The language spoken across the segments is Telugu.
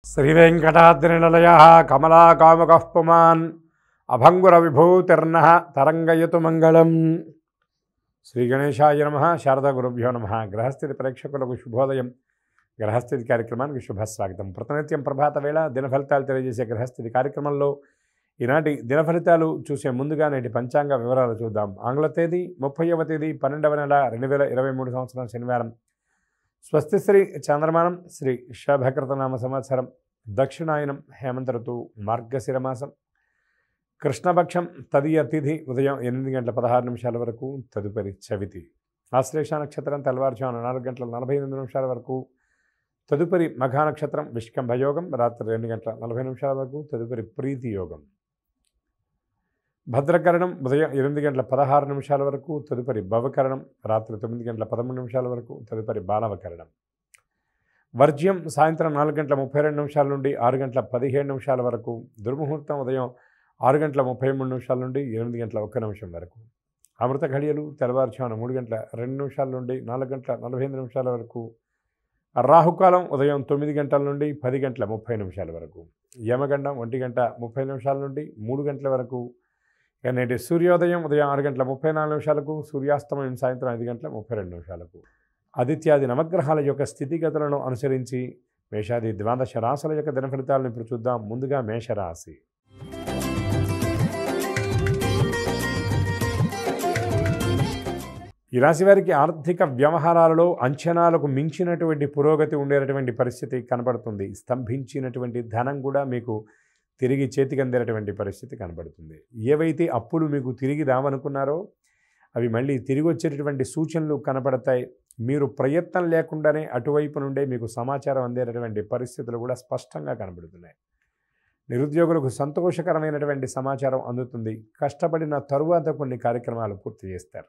శ్రీవేంకటాద్రినిలయః కమలాకాముకః పుమాన్ అభంగురవిభూతిర్నః తరంగయతు మంగళం. శ్రీ గణేశాయ నమః. శారదా గురుభ్యో నమః. గ్రహస్థితి ప్రేక్షకులకు శుభోదయం. గ్రహస్థితి కార్యక్రమానికి శుభస్వాగతం. ప్రతినిత్యం ప్రభాత వేళ దిన ఫలితాలు తెలియజేసే గ్రహస్థితి కార్యక్రమంలో ఈనాటి దిన ఫలితాలు చూసే ముందుగా నేటి పంచాంగ వివరాలు చూద్దాం. ఆంగ్ల తేదీ 30వ తేదీ 12వ నెల 2023 సంవత్సరం శనివారం. స్వస్తి శ్రీ చంద్రమానం శ్రీ శోభకృతనామ సంవత్సరం దక్షిణాయనం హేమంత ఋతువు మార్గశిరమాసం కృష్ణపక్షం తదియ తిథి ఉదయం 8:16 వరకు. తదుపరి చవితి. ఆశ్లేష నక్షత్రం తెల్లవారుజామున 4:48 వరకు. తదుపరి మఘా నక్షత్రం విష్కంభయోగం రాత్రి 2:40 వరకు. తదుపరి ప్రీతి యోగం. భద్రకరణం ఉదయం 8:16 వరకు. తదుపరి భవకరణం రాత్రి 9:13 వరకు. తదుపరి బాలవకరణం. వర్జ్యం సాయంత్రం 4:32 నుండి 6:17 వరకు. దుర్ముహూర్తం ఉదయం 6:33 నుండి 8:01 వరకు. అమృత ఘడియలు తెల్లవారుజామున 3:02 నుండి 4:45 వరకు. రాహుకాలం ఉదయం 9 గంటల నుండి 10:30 వరకు. యమగండం 1:30 నుండి 3 గంటల వరకు. నేటి సూర్యోదయం ఉదయం 6:34 సూర్యాస్తమయం సాయంత్రం 5:32. ఆదిత్యాది నవగ్రహాల యొక్క స్థితిగతులను అనుసరించి మేషాది ద్వాదశ రాశుల యొక్క దిన ఫలితాలను ఇప్పుడు చూద్దాం. ముందుగా మేషరాశి. ఈ రాశి వారికి ఆర్థిక వ్యవహారాలలో అంచనాలకు మించినటువంటి పురోగతి ఉండేటటువంటి పరిస్థితి కనబడుతుంది. స్తంభించినటువంటి ధనం కూడా మీకు తిరిగి చేతికి అందేటటువంటి పరిస్థితి కనబడుతుంది. ఏవైతే అప్పులు మీకు తిరిగి రావనుకున్నారో అవి మళ్ళీ తిరిగి వచ్చేటటువంటి సూచనలు కనపడతాయి. మీరు ప్రయత్నం లేకుండానే అటువైపు నుండే మీకు సమాచారం అందేటటువంటి పరిస్థితులు కూడా స్పష్టంగా కనబడుతున్నాయి. నిరుద్యోగులకు సంతోషకరమైనటువంటి సమాచారం అందుతుంది. కష్టపడిన తరువాత కొన్ని కార్యక్రమాలు పూర్తి చేస్తారు.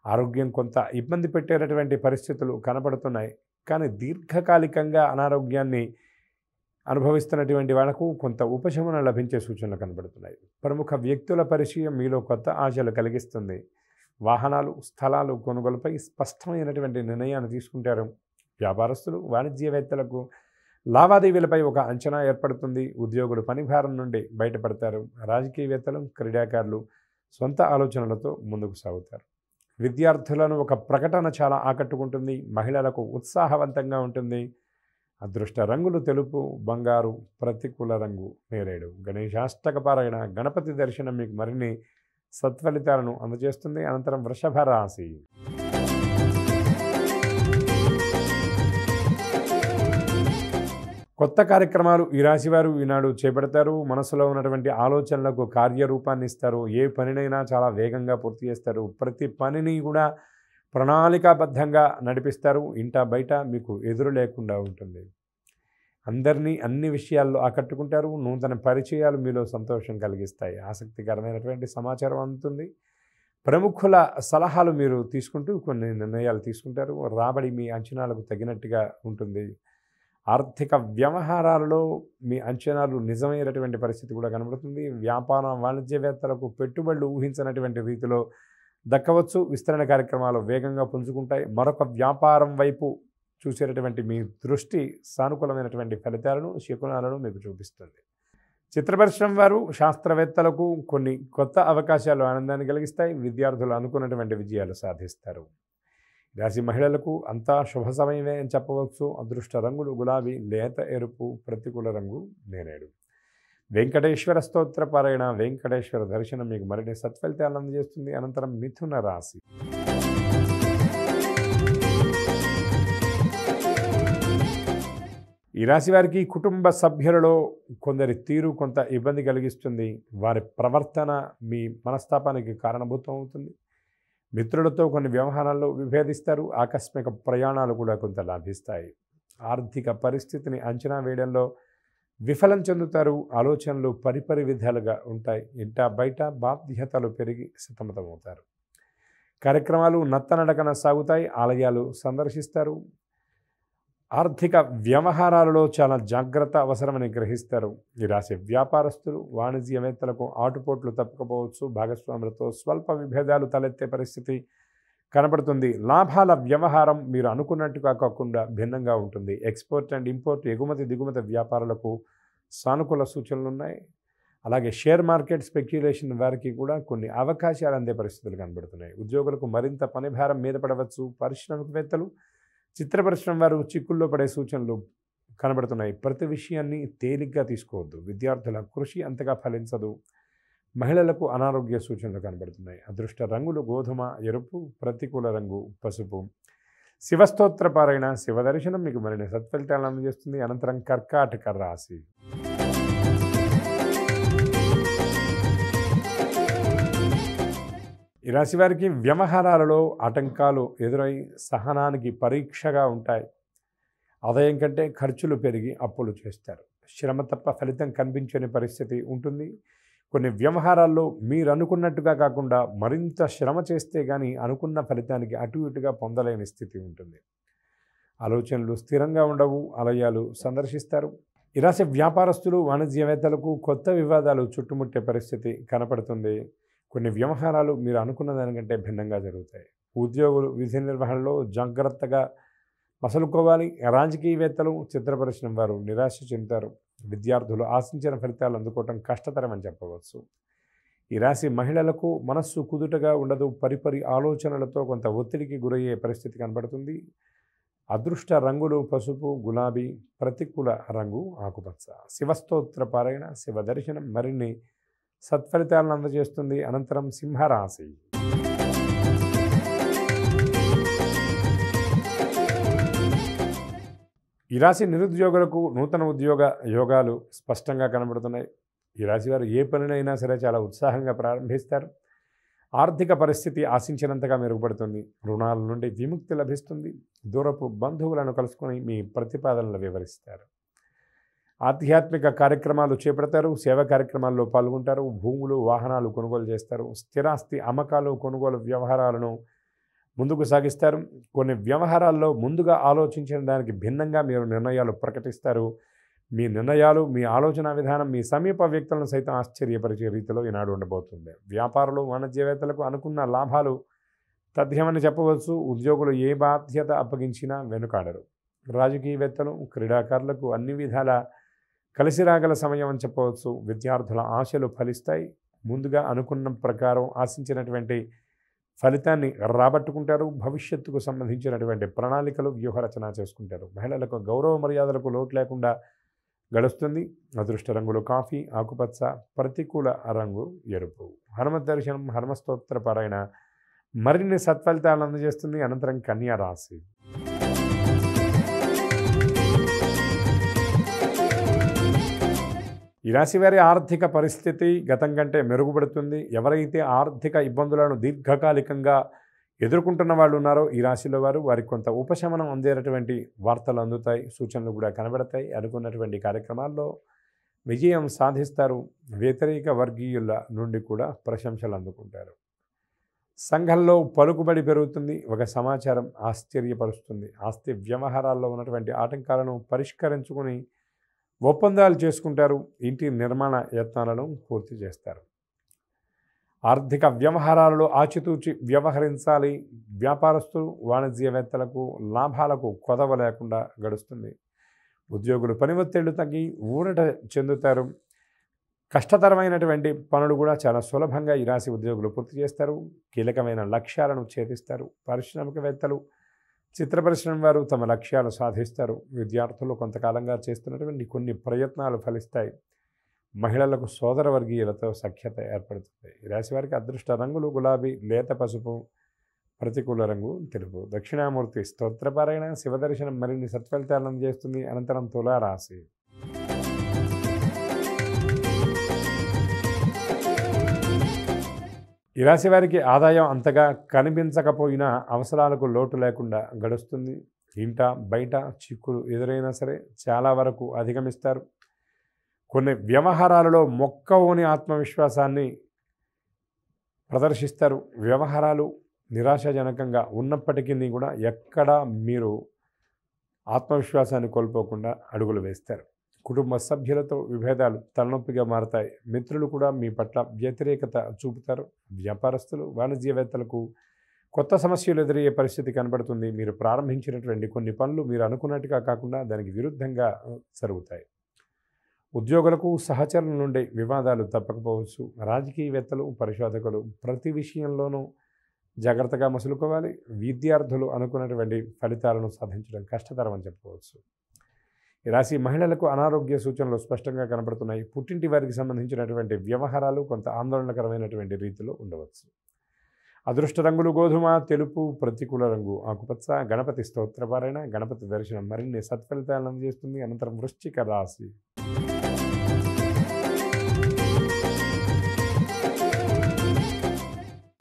ఆరోగ్యం కొంత ఇబ్బంది పెట్టేటటువంటి పరిస్థితులు కనబడుతున్నాయి. కానీ దీర్ఘకాలికంగా అనారోగ్యాన్ని అనుభవిస్తున్నటువంటి వాళ్ళకు కొంత ఉపశమనం లభించే సూచనలు కనబడుతున్నాయి. ప్రముఖ వ్యక్తుల పరిచయం మీలో కొత్త ఆశలు కలిగిస్తుంది. వాహనాలు స్థలాలు కొనుగోలుపై స్పష్టమైనటువంటి నిర్ణయాన్ని తీసుకుంటారు. వ్యాపారస్తులు వాణిజ్యవేత్తలకు లావాదేవీలపై ఒక అంచనా ఏర్పడుతుంది. ఉద్యోగులు పనిభారం నుండి బయటపడతారు. రాజకీయవేత్తలు క్రీడాకారులు సొంత ఆలోచనలతో ముందుకు సాగుతారు. విద్యార్థులను ఒక ప్రకటన చాలా ఆకట్టుకుంటుంది. మహిళలకు ఉత్సాహవంతంగా ఉంటుంది. అదృష్ట రంగులు తెలుపు బంగారు. ప్రతికూల రంగు నేరేడు. గణేశాష్టక పారాయణ గణపతి దర్శనం మీకు మరిన్ని సత్ఫలితాలను అందజేస్తుంది. అనంతరం వృషభ రాశి. కొత్త కార్యక్రమాలు ఈ రాశివారు ఈనాడు చేపడతారు. మనసులో ఉన్నటువంటి ఆలోచనలకు కార్యరూపాన్ని ఇస్తారు. ఏ పనినైనా చాలా వేగంగా పూర్తి చేస్తారు. ప్రతి పనిని కూడా ప్రణాళికాబద్ధంగా నడిపిస్తారు. ఇంట బయట మీకు ఎదురు లేకుండా ఉంటుంది. అందరినీ అన్ని విషయాల్లో ఆకట్టుకుంటారు. నూతన పరిచయాలు మీలో సంతోషం కలిగిస్తాయి. ఆసక్తికరమైనటువంటి సమాచారం అందుతుంది. ప్రముఖుల సలహాలు మీరు తీసుకుంటూ కొన్ని నిర్ణయాలు తీసుకుంటారు. రాబడి మీ అంచనాలకు తగినట్టుగా ఉంటుంది. ఆర్థిక వ్యవహారాలలో మీ అంచనాలు నిజమైనటువంటి పరిస్థితి కూడా కనబడుతుంది. వ్యాపార వాణిజ్యవేత్తలకు పెట్టుబడులు ఊహించినటువంటి రీతిలో దక్కవచ్చు. విస్తరణ కార్యక్రమాలు వేగంగా పుంజుకుంటాయి. మరొక వ్యాపారం వైపు చూసేటటువంటి మీ దృష్టి సానుకూలమైనటువంటి ఫలితాలను శకునాలను మీకు చూపిస్తుంది. చిత్ర పరిశ్రమ వారు శాస్త్రవేత్తలకు కొన్ని కొత్త అవకాశాలు ఆనందాన్ని కలిగిస్తాయి. విద్యార్థులు అనుకున్నటువంటి విజయాలు సాధిస్తారు. రాశి మహిళలకు అంతా శుభ సమయమే అని చెప్పవచ్చు. అదృష్ట రంగులు గులాబీ లేత ఎరుపు. ప్రతికూల రంగు నేరేడు. వెంకటేశ్వర స్తోత్ర పారాయణ వెంకటేశ్వర దర్శనం మీకు మరిన్ని సత్ఫలితాలను అందజేస్తుంది. అనంతరం మిథున రాశి. ఈ రాశి వారికి కుటుంబ సభ్యులలో కొందరి తీరు కొంత ఇబ్బంది కలిగిస్తుంది. వారి ప్రవర్తన మీ మనస్తాపానికి కారణభూతం అవుతుంది. మిత్రులతో కొన్ని వ్యవహారాల్లో విభేదిస్తారు. ఆకస్మిక ప్రయాణాలు కూడా కొంత లాభిస్తాయి. ఆర్థిక పరిస్థితిని అంచనా వేయడంలో విఫలం చెందుతారు. ఆలోచనలు పరిపరి విధాలుగా ఉంటాయి. ఇంట బయట బాధ్యతలు పెరిగి సతమతమవుతారు. కార్యక్రమాలు నత్తనడకన సాగుతాయి. ఆలయాలు సందర్శిస్తారు. ఆర్థిక వ్యవహారాలలో చాలా జాగ్రత్త అవసరమని గ్రహిస్తారు. ఈ రాశి వ్యాపారస్తులు వాణిజ్యవేత్తలకు ఆటుపోట్లు తప్పకపోవచ్చు. భాగస్వాములతో స్వల్ప విభేదాలు తలెత్తే పరిస్థితి కనబడుతుంది. లాభాల వ్యవహారం మీరు అనుకున్నట్టుగా కాకుండా భిన్నంగా ఉంటుంది. ఎక్స్‌పోర్ట్ అండ్ ఇంపోర్ట్, ఎగుమతి, దిగుమతి వ్యాపారాలకు సానుకూల సూచనలున్నాయి. అలాగే షేర్ మార్కెట్ స్పెక్యులేషన్ వారికి కూడా కొన్ని అవకాశాలు అందే పరిస్థితులు కనబడుతున్నాయి. ఉద్యోగులకు మరింత పనిభారం మీద పడవచ్చు. పారిశ్రామికవేత్తలు, చిత్ర పరిశ్రమ వారు చిక్కుల్లో పడే సూచనలు కనబడుతున్నాయి. ప్రతి విషయాన్ని తేలిగ్గా తీసుకోవద్దు. విద్యార్థుల కృషి అంతగా ఫలించదు. మహిళలకు అనారోగ్య సూచనలు కనబడుతున్నాయి. అదృష్ట రంగులు గోధుమ, ఎరుపు, ప్రతికూల రంగు పసుపు. శివస్తోత్ర పారాయణ, శివదర్శనం మీకు మరిన్ని సత్ఫలితాలను అందజేస్తుంది. అనంతరం కర్కాటక రాశి. ఈ రాశి వారికి వ్యవహారాలలో ఆటంకాలు ఎదురై సహనానికి పరీక్షగా ఉంటాయి. ఆదాయం కంటే ఖర్చులు పెరిగి అప్పులు చేస్తారు. శ్రమ తప్ప ఫలితం కనిపించని పరిస్థితి ఉంటుంది. కొన్ని వ్యవహారాల్లో మీరు అనుకున్నట్టుగా కాకుండా మరింత శ్రమ చేస్తే కానీ అనుకున్న ఫలితానికి అటు ఇటుగా పొందలేని స్థితి ఉంటుంది. ఆలోచనలు స్థిరంగా ఉండవు. ఆలయాలు సందర్శిస్తారు. ఈ రాశి వ్యాపారస్తులు, వాణిజ్యవేత్తలకు కొత్త వివాదాలు చుట్టుముట్టే పరిస్థితి కనపడుతుంది. కొన్ని వ్యవహారాలు మీరు అనుకున్న దానికంటే భిన్నంగా జరుగుతాయి. ఉద్యోగులు విధి నిర్వహణలో జాగ్రత్తగా మసలుకోవాలి. రాజకీయవేత్తలు, చిత్ర పరిశ్రమ వారు నిరాశ చెందుతారు. విద్యార్థులు ఆశించిన ఫలితాలు అందుకోవటం కష్టతరమని చెప్పవచ్చు. ఈ రాశి మహిళలకు మనస్సు కుదుటగా ఉండదు. పరిపరి ఆలోచనలతో కొంత ఒత్తిడికి గురయ్యే పరిస్థితి కనబడుతుంది. అదృష్ట రంగులు పసుపు, గులాబీ, ప్రతికూల రంగు ఆకుపచ్చ. శివస్తోత్ర పారాయణ, శివ దర్శనం మరిన్ని సత్ఫలితాలను అందజేస్తుంది. అనంతరం సింహరాశి. ఈ రాశి నిరుద్యోగులకు నూతన ఉద్యోగ యోగాలు స్పష్టంగా కనబడుతున్నాయి. ఈ రాశి వారు ఏ పనినైనా సరే చాలా ఉత్సాహంగా ప్రారంభిస్తారు. ఆర్థిక పరిస్థితి ఆశించినంతగా మెరుగుపడుతుంది. రుణాల నుండి విముక్తి లభిస్తుంది. దూరపు బంధువులను కలుసుకొని మీ ప్రతిపాదనలు వివరిస్తారు. ఆధ్యాత్మిక కార్యక్రమాలు చేపడతారు. సేవా కార్యక్రమాల్లో పాల్గొంటారు. భూములు, వాహనాలు కొనుగోలు చేస్తారు. స్థిరాస్తి అమ్మకాలు, కొనుగోలు వ్యవహారాలను ముందుకు సాగిస్తారు. కొన్ని వ్యవహారాల్లో ముందుగా ఆలోచించిన దానికి భిన్నంగా మీరు నిర్ణయాలు ప్రకటిస్తారు. మీ నిర్ణయాలు, మీ ఆలోచన విధానం మీ సమీప వ్యక్తులను సైతం ఆశ్చర్యపరిచే రీతిలో ఈనాడు ఉండబోతుంది. వ్యాపారులు, వాణిజ్యవేత్తలకు అనుకున్న లాభాలు తథ్యమని చెప్పవచ్చు. ఉద్యోగులు ఏ బాధ్యత అప్పగించినా వెనుకాడరు. రాజకీయవేత్తలు, క్రీడాకారులకు అన్ని విధాల కలిసి రాగల సమయం అని చెప్పవచ్చు. విద్యార్థుల ఆశలు ఫలిస్తాయి. ముందుగా అనుకున్న ప్రకారం ఆశించినటువంటి ఫలితాన్ని రాబట్టుకుంటారు. భవిష్యత్తుకు సంబంధించినటువంటి ప్రణాళికలు, వ్యూహరచన చేసుకుంటారు. మహిళలకు గౌరవ మర్యాదలకు లోటు లేకుండా గడుస్తుంది. అదృష్ట రంగులు కాఫీ, ఆకుపచ్చ, ప్రతికూల రంగు ఎరుపు. హనుమత్ దర్శనం, హనుమస్తోత్ర పారాయణ మరిన్ని సత్ఫలితాలను అందజేస్తుంది. అనంతరం కన్యా రాశి. ఈ రాశి వారి ఆర్థిక పరిస్థితి గతం కంటే మెరుగుపడుతుంది. ఎవరైతే ఆర్థిక ఇబ్బందులను దీర్ఘకాలికంగా ఎదుర్కొంటున్న వాళ్ళు ఉన్నారో ఈ రాశిలో వారికి కొంత ఉపశమనం అందేటటువంటి వార్తలు అందుతాయి. సూచనలు కూడా కనబడతాయి. అనుకున్నటువంటి కార్యక్రమాల్లో విజయం సాధిస్తారు. వ్యతిరేక వర్గీయుల నుండి కూడా ప్రశంసలు అందుకుంటారు. సంఘంలో పలుకుబడి పెరుగుతుంది. ఒక సమాచారం ఆశ్చర్యపరుస్తుంది. ఆస్తి వ్యవహారాల్లో ఉన్నటువంటి ఆటంకాలను పరిష్కరించుకుని ఒప్పందాలు చేసుకుంటారు. ఇంటి నిర్మాణ యత్నాలను పూర్తి చేస్తారు. ఆర్థిక వ్యవహారాలలో ఆచితూచి వ్యవహరించాలి. వ్యాపారస్తులు, వాణిజ్యవేత్తలకు లాభాలకు కొదవ లేకుండా గడుస్తుంది. ఉద్యోగులు పని ఒత్తిళ్లు తగ్గి ఊరట చెందుతారు. కష్టతరమైనటువంటి పనులు కూడా చాలా సులభంగా ఈ రాశి ఉద్యోగులు పూర్తి చేస్తారు. కీలకమైన లక్ష్యాలను ఛేదిస్తారు. పారిశ్రామికవేత్తలు, చిత్ర పరిశ్రమ వారు తమ లక్ష్యాలు సాధిస్తారు. విద్యార్థులు కొంతకాలంగా చేస్తున్నటువంటి కొన్ని ప్రయత్నాలు ఫలిస్తాయి. మహిళలకు సోదరవర్గీయులతో సఖ్యత ఏర్పడుతుంది. ఈ రాశి వారికి అదృష్ట రంగులు గులాబీ, లేత పసుపు, ప్రతికూల రంగు తెలుపు. దక్షిణామూర్తి స్తోత్రపారాయణ, శివదర్శనం మరిన్ని సత్ఫలితాలను అందజేస్తుంది. అనంతరం తులారాశి. ఈ రాశి వారికి ఆదాయం అంతగా కనిపించకపోయినా అవసరాలకు లోటు లేకుండా గడుస్తుంది. ఇంట బయట చిక్కులు ఎదురైనా సరే చాలా వరకు అధిగమిస్తారు. కొన్ని వ్యవహారాలలో మొక్కవోని ఆత్మవిశ్వాసాన్ని ప్రదర్శిస్తారు. వ్యవహారాలు నిరాశాజనకంగా ఉన్నప్పటికీ కూడా ఎక్కడా మీరు ఆత్మవిశ్వాసాన్ని కోల్పోకుండా అడుగులు వేస్తారు. కుటుంబ సభ్యులతో విభేదాలు తలనొప్పిగా మారతాయి. మిత్రులు కూడా మీ పట్ల వ్యతిరేకత చూపుతారు. వ్యాపారస్తులు, వాణిజ్యవేత్తలకు కొత్త సమస్యలు ఎదురయ్యే పరిస్థితి కనబడుతుంది. మీరు ప్రారంభించినటువంటి కొన్ని పనులు మీరు అనుకున్నట్టుగా కాకుండా దానికి విరుద్ధంగా జరుగుతాయి. ఉద్యోగులకు సహచరుల నుండి వివాదాలు తప్పకపోవచ్చు. రాజకీయవేత్తలు, పరిశోధకులు ప్రతి విషయంలోనూ జాగ్రత్తగా మసులుకోవాలి. విద్యార్థులు అనుకున్నటువంటి ఫలితాలను సాధించడం కష్టతరం అని చెప్పవచ్చు. ఈ రాశి మహిళలకు అనారోగ్య సూచనలు స్పష్టంగా కనబడుతున్నాయి. పుట్టింటి వారికి సంబంధించినటువంటి వ్యవహారాలు కొంత ఆందోళనకరమైనటువంటి రీతిలో ఉండవచ్చు. అదృష్ట రంగులు గోధుమ, తెలుపు, ప్రతికూల రంగు ఆకుపచ్చ. గణపతి స్తోత్రపారాయణ, గణపతి దర్శనం మరిన్ని సత్ఫలితాలను అందజేస్తుంది. అనంతరం వృశ్చిక రాశి.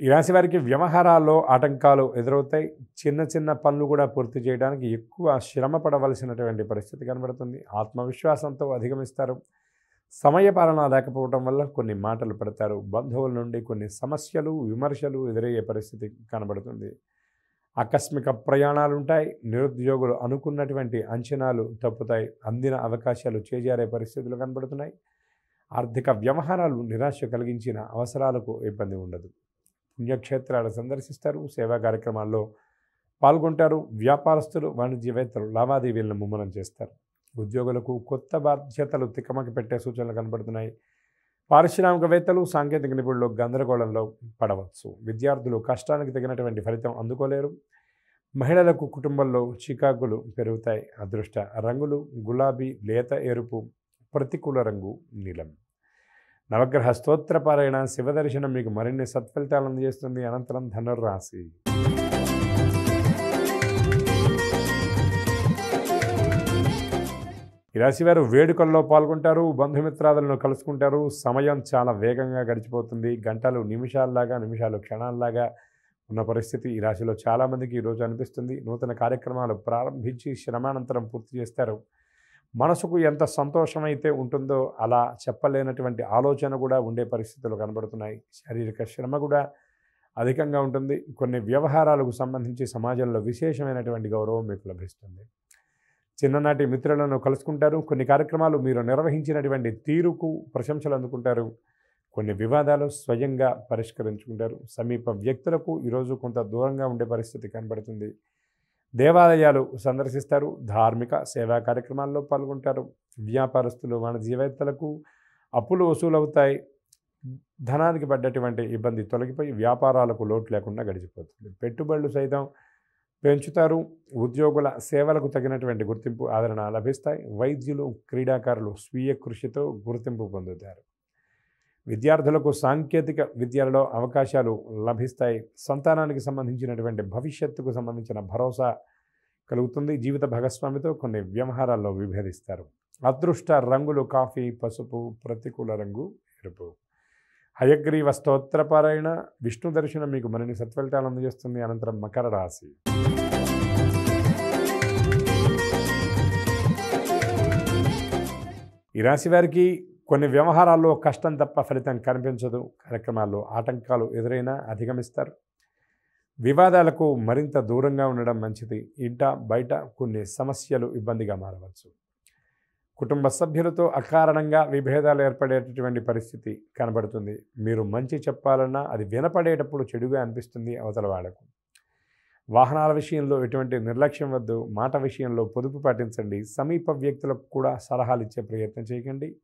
ఈ రాశి వారికి వ్యవహారాల్లో ఆటంకాలు ఎదురవుతాయి. చిన్న చిన్న పనులు కూడా పూర్తి చేయడానికి ఎక్కువ శ్రమ పడవలసినటువంటి పరిస్థితి కనబడుతుంది. ఆత్మవిశ్వాసంతో అధిగమిస్తారు. సమయపాలన లేకపోవడం వల్ల కొన్ని మాటలు పడతారు. బంధువుల నుండి కొన్ని సమస్యలు, విమర్శలు ఎదురయ్యే పరిస్థితి కనబడుతుంది. ఆకస్మిక ప్రయాణాలు ఉంటాయి. నిరుద్యోగులు అనుకున్నటువంటి అంచనాలు తప్పుతాయి. అందిన అవకాశాలు చేజారే పరిస్థితులు కనబడుతున్నాయి. ఆర్థిక వ్యవహారాలు నిరాశ కలిగించిన అవసరాలకు ఇబ్బంది ఉండదు. పుణ్యక్షేత్రాలు సందర్శిస్తారు. సేవా కార్యక్రమాల్లో పాల్గొంటారు. వ్యాపారస్తులు, వాణిజ్యవేత్తలు లావాదేవీలను ముమ్మరం చేస్తారు. ఉద్యోగులకు కొత్త బాధ్యతలు తికమక పెట్టే సూచనలు కనబడుతున్నాయి. పారిశ్రామికవేత్తలు, సాంకేతిక నిపుణులు గందరగోళంలో పడవచ్చు. విద్యార్థులు కష్టానికి తగినటువంటి ఫలితం అందుకోలేరు. మహిళలకు కుటుంబంలో చికాకులు పెరుగుతాయి. అదృష్ట రంగులు గులాబీ, లేత ఎరుపు, ప్రతికూల రంగు నీలం. నవగ్రహ స్తోత్రపారాయణ, శివదర్శనం మీకు మరిన్ని సత్ఫలితాలను అందజేస్తుంది. అనంతరం ధనుర్రాశి. ఈ రాశివారు వేడుకల్లో పాల్గొంటారు. బంధుమిత్రాదులను కలుసుకుంటారు. సమయం చాలా వేగంగా గడిచిపోతుంది. గంటలు నిమిషాల్లాగా, నిమిషాలు క్షణాల్లాగా ఉన్న పరిస్థితి ఈ రాశిలో చాలామందికి ఈరోజు అనిపిస్తుంది. నూతన కార్యక్రమాలు ప్రారంభించి శ్రమానంతరం పూర్తి చేస్తారు. మనసుకు ఎంత సంతోషమైతే ఉంటుందో అలా చెప్పలేనటువంటి ఆలోచన కూడా ఉండే పరిస్థితులు కనబడుతున్నాయి. శారీరక శ్రమ కూడా అధికంగా ఉంటుంది. కొన్ని వ్యవహారాలకు సంబంధించి సమాజంలో విశేషమైనటువంటి గౌరవం మీకు లభిస్తుంది. చిన్ననాటి మిత్రులను కలుసుకుంటారు. కొన్ని కార్యక్రమాలు మీరు నిర్వహించినటువంటి తీరుకు ప్రశంసలు అందుకుంటారు. కొన్ని వివాదాలు స్వయంగా పరిష్కరించుకుంటారు. సమీప వ్యక్తులకు ఈరోజు కొంత దూరంగా ఉండే పరిస్థితి కనబడుతుంది. దేవాలయాలు సందర్శిస్తారు. ధార్మిక సేవా కార్యక్రమాల్లో పాల్గొంటారు. వ్యాపారస్తులు, వాణిజ్యవేత్తలకు అప్పులు వసూలవుతాయి. ధనానికి పడ్డటువంటి ఇబ్బంది తొలగిపోయి వ్యాపారాలకు లోటు లేకుండా గడిచిపోతుంది. పెట్టుబడులు సైతం పెంచుతారు. ఉద్యోగుల సేవలకు తగినటువంటి గుర్తింపు, ఆదరణ లభిస్తాయి. వైద్యులు, క్రీడాకారులు స్వీయ కృషితో గుర్తింపు పొందుతారు. విద్యార్థులకు సాంకేతిక విద్యలలో అవకాశాలు లభిస్తాయి. సంతానానికి సంబంధించినటువంటి భవిష్యత్తుకు సంబంధించిన భరోసా కలుగుతుంది. జీవిత భాగస్వామితో కొన్ని వ్యవహారాల్లో విభేదిస్తారు. అదృష్ట రంగులు కాఫీ, పసుపు, ప్రతికూల రంగు ఎరుపు. హయగ్రీవ స్తోత్రపారాయణ, విష్ణు దర్శనం మీకు మరిన్ని సత్ఫలితాలు అందజేస్తుంది. అనంతరం మకర రాశి. ఈ రాశి వారికి కొన్ని వ్యవహారాల్లో కష్టం తప్ప ఫలితం కనిపించదు. కార్యక్రమాల్లో ఆటంకాలు ఎదురైనా అధిగమిస్తారు. వివాదాలకు మరింత దూరంగా ఉండడం మంచిది. ఇంట బయట కొన్ని సమస్యలు ఇబ్బందిగా మారవచ్చు. కుటుంబ సభ్యులతో అకారణంగా విభేదాలు ఏర్పడేటటువంటి పరిస్థితి కనబడుతుంది. మీరు మంచి చెప్పాలన్నా అది వినపడేటప్పుడు చెడుగా అనిపిస్తుంది అవతల వాళ్లకు. వాహనాల విషయంలో ఎటువంటి నిర్లక్ష్యం వద్దు. మాట విషయంలో పొదుపు పాటించండి. సమీప వ్యక్తులకు కూడా సలహాలు ఇచ్చే ప్రయత్నం చేయకండి.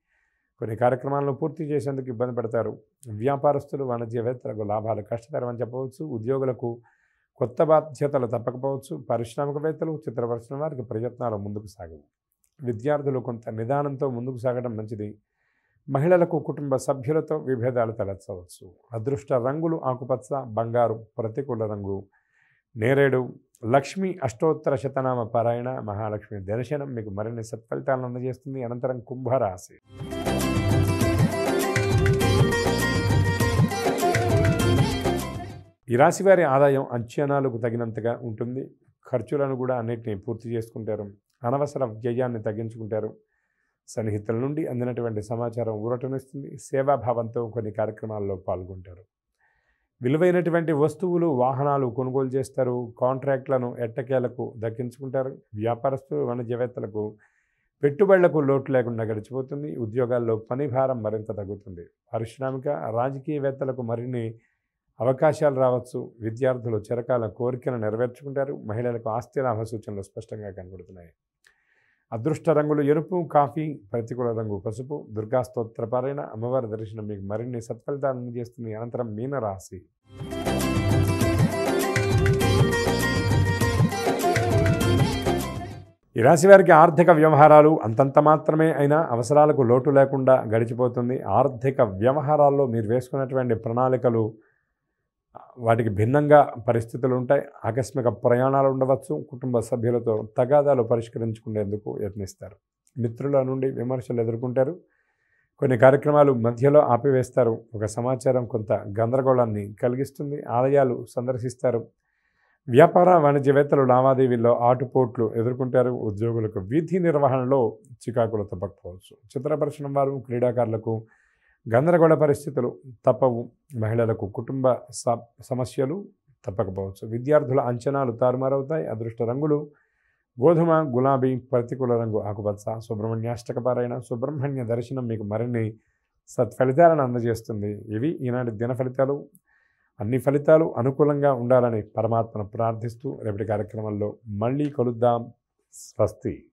కొన్ని కార్యక్రమాలను పూర్తి చేసేందుకు ఇబ్బంది పడతారు. వ్యాపారస్తులు, వాణిజ్యవేత్తలకు లాభాలు కష్టతరం అని చెప్పవచ్చు. ఉద్యోగులకు కొత్త బాధ్యతలు తప్పకపోవచ్చు. పారిశ్రామికవేత్తలు, చిత్ర పరిశ్రమ వారికి ప్రయత్నాలు ముందుకు సాగవు. విద్యార్థులు కొంత నిదానంతో ముందుకు సాగడం మంచిది. మహిళలకు కుటుంబ సభ్యులతో విభేదాలు తలెత్తవచ్చు. అదృష్ట రంగులు ఆకుపచ్చ, బంగారు, ప్రతికూల రంగు నేరేడు. లక్ష్మీ అష్టోత్తర శతనామ పారాయణ, మహాలక్ష్మి దర్శనం మీకు మరిన్ని సత్ఫలితాలను అందజేస్తుంది. అనంతరం కుంభరాశి. ఈ రాశి వారి ఆదాయం అంచనాలకు తగినంతగా ఉంటుంది. ఖర్చులను కూడా అన్నిటినీ పూర్తి చేసుకుంటారు. అనవసర వ్యయాన్ని తగ్గించుకుంటారు. సన్నిహితుల నుండి అందినటువంటి సమాచారం ఊరటనిస్తుంది. సేవాభావంతో కొన్ని కార్యక్రమాల్లో పాల్గొంటారు. విలువైనటువంటి వస్తువులు, వాహనాలు కొనుగోలు చేస్తారు. కాంట్రాక్ట్లను ఎట్టకేలకు దక్కించుకుంటారు. వ్యాపారస్తులు, వాణిజ్యవేత్తలకు పెట్టుబడులకు లోటు లేకుండా గడిచిపోతుంది. ఉద్యోగాల్లో పని భారం మరింత తగ్గుతుంది. పారిశ్రామిక, రాజకీయవేత్తలకు మరిన్ని అవకాశాలు రావచ్చు. విద్యార్థులు చిరకాల కోరికను నెరవేర్చుకుంటారు. మహిళలకు ఆస్తి లాభ సూచనలు స్పష్టంగా కనబడుతున్నాయి. అదృష్ట రంగులు ఎరుపు, కాఫీ, ప్రతికూల రంగు పసుపు. దుర్గా స్తోత్ర పారాయణ, అమ్మవారి దర్శనం మీకు మరిన్ని సత్ఫలితాలను అందజేస్తుంది. అనంతరం మీనరాశి. ఈ రాశి వారికి ఆర్థిక వ్యవహారాలు అంతంత మాత్రమే అయినా అవసరాలకు లోటు లేకుండా గడిచిపోతుంది. ఆర్థిక వ్యవహారాల్లో మీరు వేసుకున్నటువంటి ప్రణాళికలు వాటికి భిన్నంగా పరిస్థితులు ఉంటాయి. ఆకస్మిక ప్రయాణాలు ఉండవచ్చు. కుటుంబ సభ్యులతో తగాదాలు పరిష్కరించుకునేందుకు యత్నిస్తారు. మిత్రుల నుండి విమర్శలు ఎదుర్కొంటారు. కొన్ని కార్యక్రమాలు మధ్యలో ఆపివేస్తారు. ఒక సమాచారం కొంత గందరగోళాన్ని కలిగిస్తుంది. ఆలయాలు సందర్శిస్తారు. వ్యాపార వాణిజ్యవేత్తలు లావాదేవీల్లో ఆటుపోట్లు ఎదుర్కొంటారు. ఉద్యోగులకు విధి నిర్వహణలో చికాకులు తప్పకపోవచ్చు. చిత్ర పరిశ్రమ వారు, క్రీడాకారులకు గందరగోళ పరిస్థితులు తప్పవు. మహిళలకు కుటుంబ సమస్యలు తప్పకపోవచ్చు. విద్యార్థుల అంచనాలు తారుమారవుతాయి. అదృష్ట రంగులు గోధుమ, గులాబీ, ప్రతికూల రంగు ఆకుపచ్చ. సుబ్రహ్మణ్యాష్టక పారాయణ, సుబ్రహ్మణ్య దర్శనం మీకు మరిన్ని సత్ఫలితాలను అందజేస్తుంది. ఇవి ఈనాటి దిన ఫలితాలు. అన్ని ఫలితాలు అనుకూలంగా ఉండాలని పరమాత్మను ప్రార్థిస్తూ రేపటి కార్యక్రమంలో మళ్ళీ కలుద్దాం. స్వస్తి.